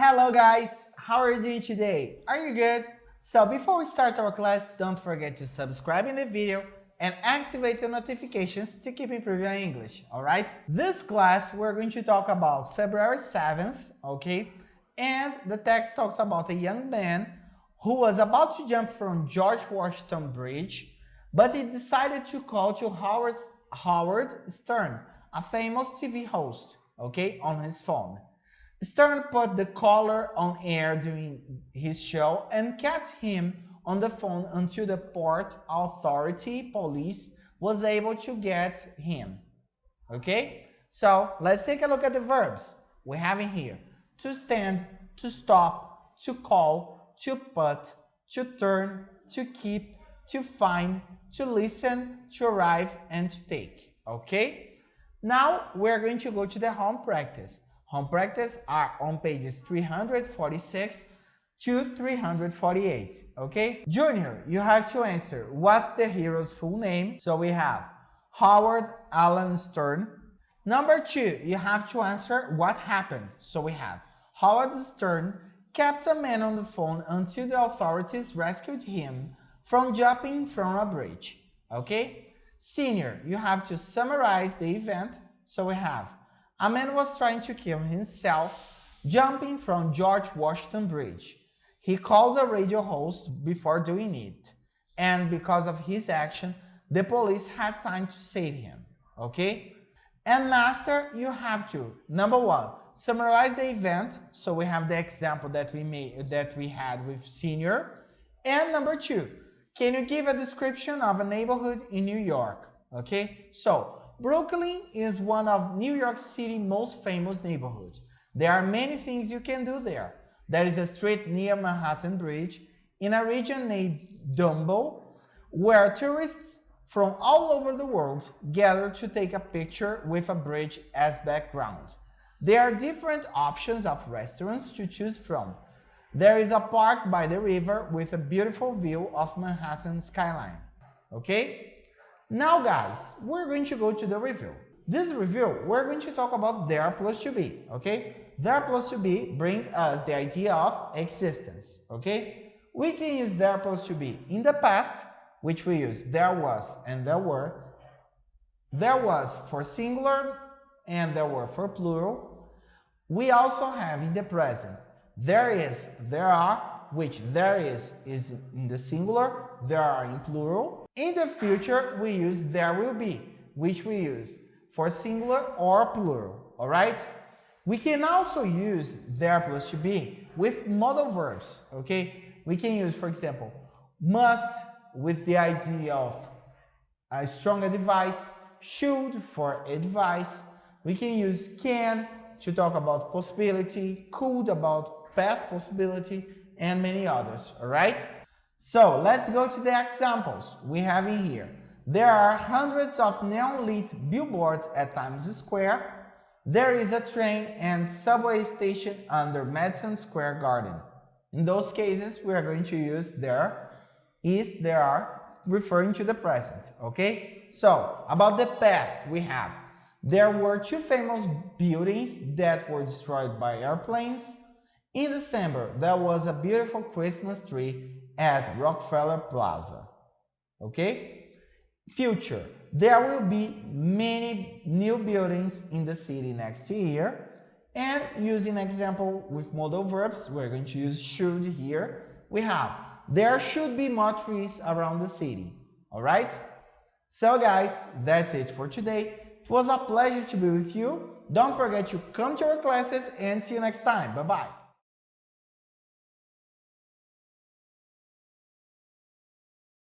Hello guys, how are you doing today? Are you good? So before we start our class, don't forget to subscribe in the video and activate the notifications to keep improving your English, alright? This class we're going to talk about February 7th, okay? And the text talks about a young man who was about to jump from George Washington Bridge, but he decided to call to Howard Stern, a famous TV host, okay, on his phone. Stern put the caller on air during his show and kept him on the phone until the port authority police was able to get him. Okay? So let's take a look at the verbs we have in here. To stand, to stop, to call, to put, to turn, to keep, to find, to listen, to arrive, and to take. Okay? Now we're going to go to the home practice. Home practice are on pages 346 to 348, okay? Junior, you have to answer, what's the hero's full name? So we have Howard Allen Stern. Number 2, you have to answer what happened. So we have Howard Stern kept a man on the phone until the authorities rescued him from jumping from a bridge, okay? Senior, you have to summarize the event. So we have a man was trying to kill himself jumping from George Washington Bridge. He called a radio host before doing it, and because of his action, the police had time to save him. Okay? And master, you have to, number 1, summarize the event. So we have the example that we had with senior. And number 2, can you give a description of a neighborhood in New York? Okay? So Brooklyn is one of New York City's most famous neighborhoods. There are many things you can do there. There is a street near Manhattan Bridge in a region named Dumbo where tourists from all over the world gather to take a picture with a bridge as background. There are different options of restaurants to choose from. There is a park by the river with a beautiful view of Manhattan skyline. Okay? Now guys, we're going to go to the review. This review, we're going to talk about there plus to be, okay? There plus to be bring us the idea of existence, okay? We can use there plus to be in the past, which we use there was and there were. There was for singular and there were for plural. We also have in the present, there is, there are, which there is in the singular, there are in plural. In the future, we use there will be, which we use for singular or plural, all right? We can also use there plus to be with modal verbs, okay? We can use, for example, must with the idea of a strong advice, should for advice. We can use can to talk about possibility, could about past possibility, and many others, all right? So let's go to the examples we have in here. There are hundreds of neon-lit billboards at Times Square. There is a train and subway station under Madison Square Garden. In those cases, we are going to use there, is, there are, referring to the present, okay? So, about the past, we have, there were 2 famous buildings that were destroyed by airplanes. In December, there was a beautiful Christmas tree at Rockefeller Plaza. Okay? Future. There will be many new buildings in the city next year. And using example with modal verbs, we're going to use should here. We have, there should be more trees around the city. Alright? So guys, that's it for today. It was a pleasure to be with you. Don't forget to come to our classes and see you next time. Bye-bye.